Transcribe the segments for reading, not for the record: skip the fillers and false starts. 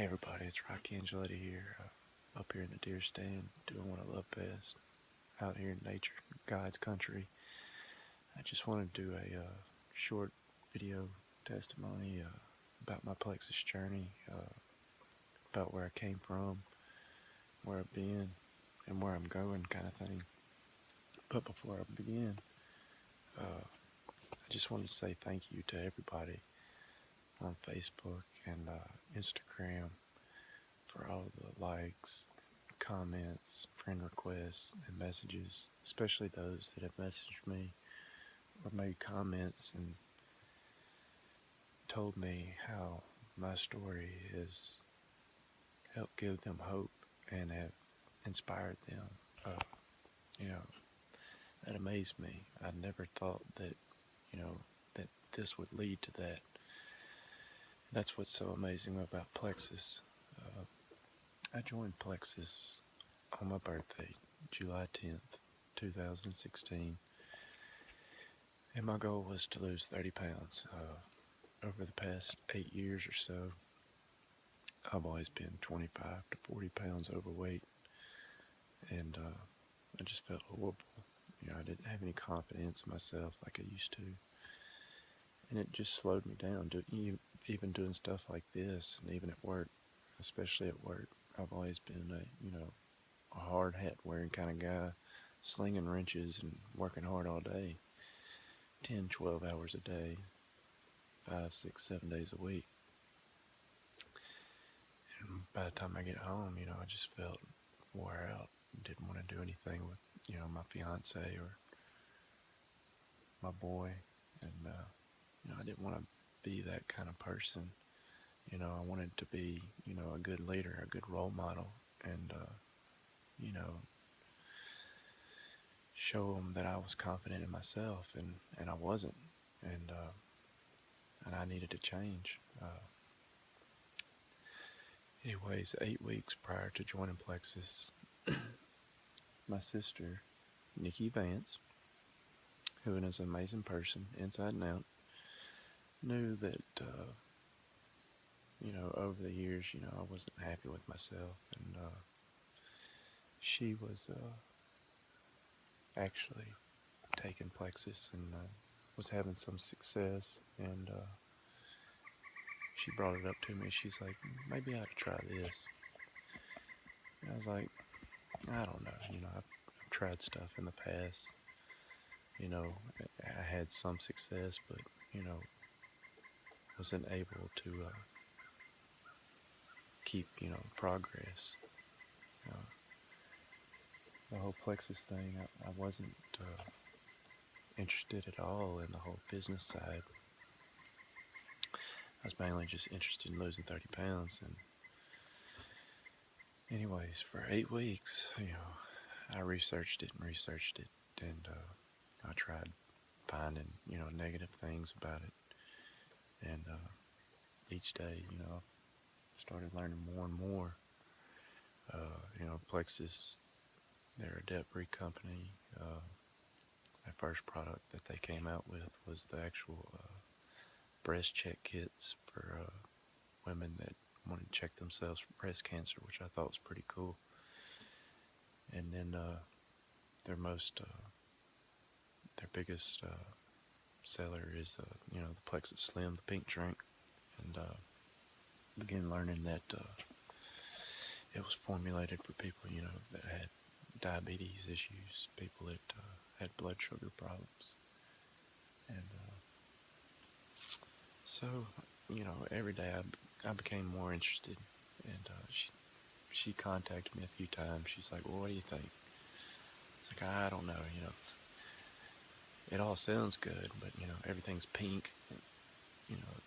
Hey everybody, it's Rocky Angeletti here, up here in the deer stand, doing what I love best, out here in nature, God's country. I just want to do a short video testimony about my Plexus journey, about where I came from, where I've been, and where I'm going kind of thing. But before I begin, I just wanted to say thank you to everybody on Facebook and Instagram for all the likes, comments, friend requests, and messages, especially those that have messaged me or made comments and told me how my story has helped give them hope and have inspired them. Uh, you know, that amazed me. I never thought that, that this would lead to that. That's what's so amazing about Plexus. Uh, I joined Plexus on my birthday, July 10th, 2016. And my goal was to lose 30 pounds. Over the past 8 years or so, I've always been 25 to 40 pounds overweight, and I just felt horrible. I didn't have any confidence in myself like I used to, and it just slowed me down. Even doing stuff like this, and even at work, especially at work, I've always been a hard hat wearing kind of guy, slinging wrenches and working hard all day, 10, 12 hours a day, 5, 6, 7 days a week. And by the time I get home, I just felt wore out. Didn't want to do anything with, my fiance or my boy. And, I didn't want to be that kind of person. I wanted to be, a good leader, a good role model, and, show them that I was confident in myself, and I wasn't. And, and I needed to change. Anyways, 8 weeks prior to joining Plexus, my sister, Nikki Vance, who is an amazing person, inside and out, knew that, over the years, I wasn't happy with myself, and she was actually taking Plexus and was having some success, and she brought it up to me. She's like, maybe I ought to try this. And I was like, I don't know, I've tried stuff in the past, I had some success, but, wasn't able to keep, progress. Uh, the whole Plexus thing, I wasn't interested at all in the whole business side. I was mainly just interested in losing 30 pounds. And anyways, for 8 weeks, I researched it, and I tried finding, negative things about it. And each day, started learning more and more. Plexus, they're a debt-free company. The first product that they came out with was the actual breast check kits for women that wanted to check themselves for breast cancer, which I thought was pretty cool. And then their biggest seller is the Plexus Slim, the pink drink, and began learning that it was formulated for people that had diabetes issues, people that had blood sugar problems, and so every day I became more interested, and she contacted me a few times. She's like, well, what do you think? It's like, I don't know, it all sounds good, but everything's pink, you know,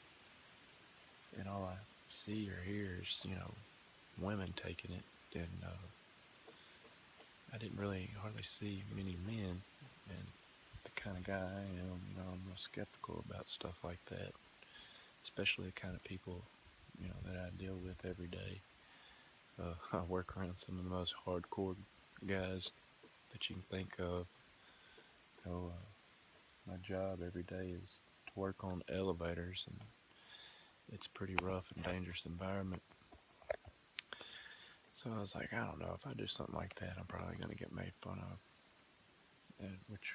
and all I see or hear is women taking it, and I didn't really hardly see many men, and the kind of guy I am, I'm real skeptical about stuff like that, especially the kind of people that I deal with every day. I work around some of the most hardcore guys that you can think of. My job every day is to work on elevators, and it's a pretty rough and dangerous environment. So I was like, I don't know, if I do something like that, I'm probably going to get made fun of. And which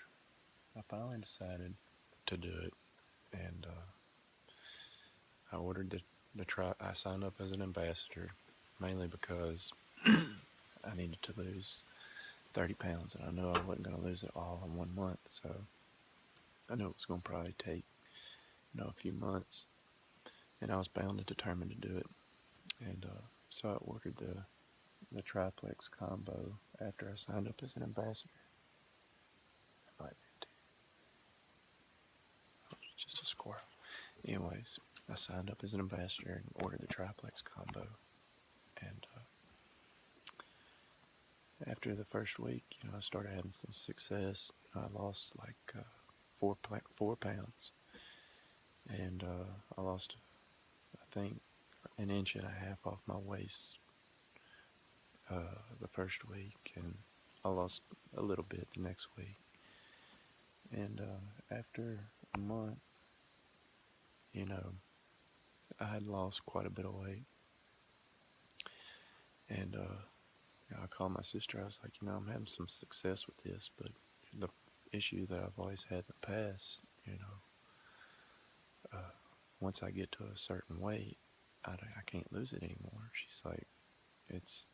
I finally decided to do it. And I ordered I signed up as an ambassador, mainly because I needed to lose 30 pounds. And I knew I wasn't going to lose it all in 1 month. So I knew it was going to probably take, a few months. And I was bound and determined to do it. And so I ordered the Tri-Plex Combo after I signed up as an ambassador. That might be just a squirrel. Anyways, I signed up as an ambassador and ordered the Tri-Plex Combo. And after the first week, I started having some success. I lost like 4 pounds. And I lost, I think, an inch and a half off my waist the first week. And I lost a little bit the next week. And after a month, I had lost quite a bit of weight. And I called my sister. I was like, I'm having some success with this, but the issue that I've always had in the past, once I get to a certain weight, I can't lose it anymore. She's like, this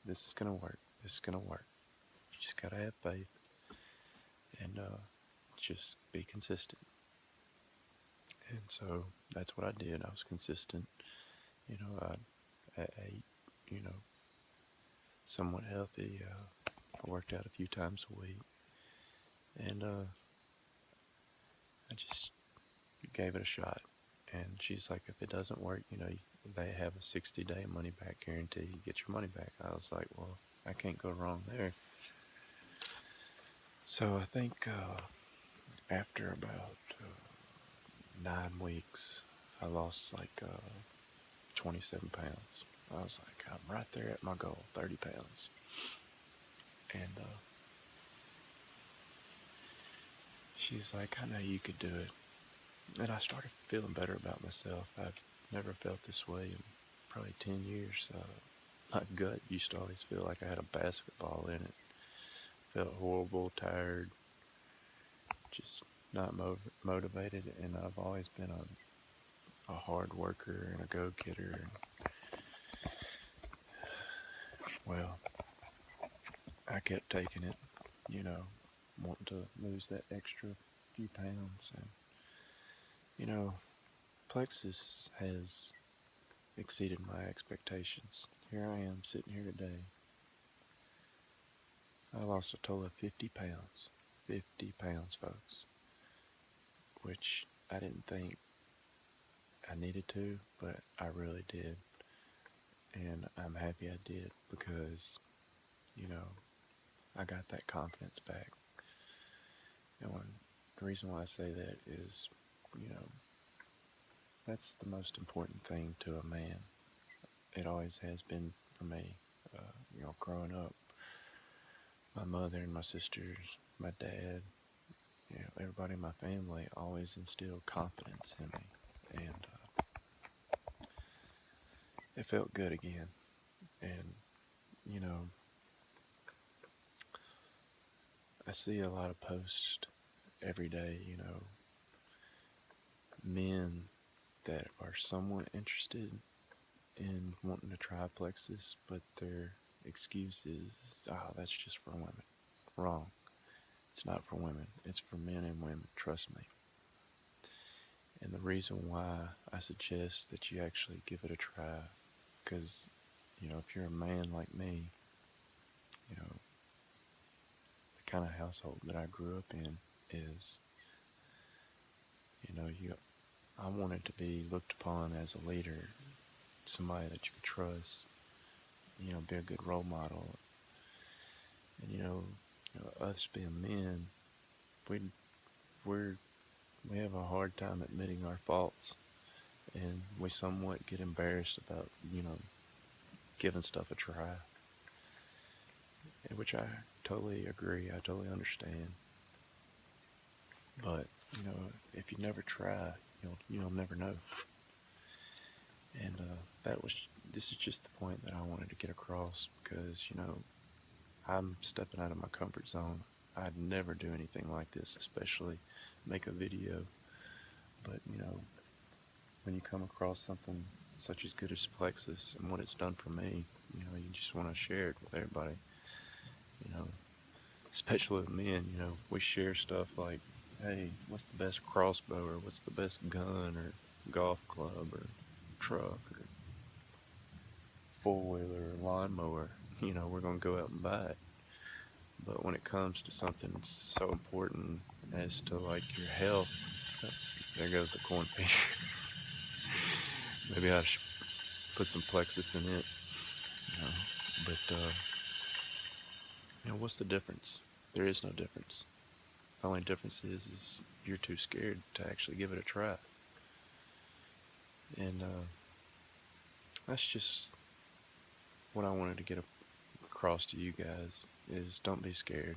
is gonna work. This is gonna work. You just gotta have faith and just be consistent. And so that's what I did. I was consistent. I ate, somewhat healthy. I worked out a few times a week, and I just gave it a shot. And she's like, if it doesn't work, they have a 60-day money-back guarantee. You get your money back. I was like, well, I can't go wrong there. So I think after about 9 weeks, I lost like 27 pounds. I was like, I'm right there at my goal, 30 pounds. And she's like, I know you could do it. And I started feeling better about myself. I've never felt this way in probably 10 years. My gut used to always feel like I had a basketball in it. Felt horrible, tired, just not motivated. And I've always been a hard worker and a go-getter. Well, I kept taking it, wanting to lose that extra few pounds. And, Plexus has exceeded my expectations. Here I am sitting here today. I lost a total of 50 pounds. 50 pounds, folks. Which I didn't think I needed to, but I really did. And I'm happy I did because, I got that confidence back. And the reason why I say that is, that's the most important thing to a man. It always has been for me. Growing up, my mother and my sisters, my dad, everybody in my family always instilled confidence in me. And it felt good again. And, I see a lot of posts every day, men that are somewhat interested in wanting to try Plexus, but their excuse is, that's just for women. Wrong. It's not for women. It's for men and women. Trust me. And the reason why I suggest that you actually give it a try, because, if you're a man like me, the kind of household that I grew up in is, I wanted to be looked upon as a leader, somebody that you could trust, be a good role model. And, us being men, we have a hard time admitting our faults, and we somewhat get embarrassed about, giving stuff a try. Which I totally agree, I totally understand. But, if you never try, you'll never know. And that was this is just the point that I wanted to get across because, I'm stepping out of my comfort zone. I'd never do anything like this, especially make a video. But, when you come across something such as good as Plexus and what it's done for me, you just want to share it with everybody. You know, especially with men, we share stuff like, hey, what's the best crossbow, or what's the best gun, or golf club, or truck, or four-wheeler, or lawnmower. We're going to go out and buy it. But when it comes to something so important as to like your health, there goes the corn pig. Maybe I should put some Plexus in it. But what's the difference? There is no difference. The only difference is you're too scared to actually give it a try. And that's just what I wanted to get across to you guys, is don't be scared.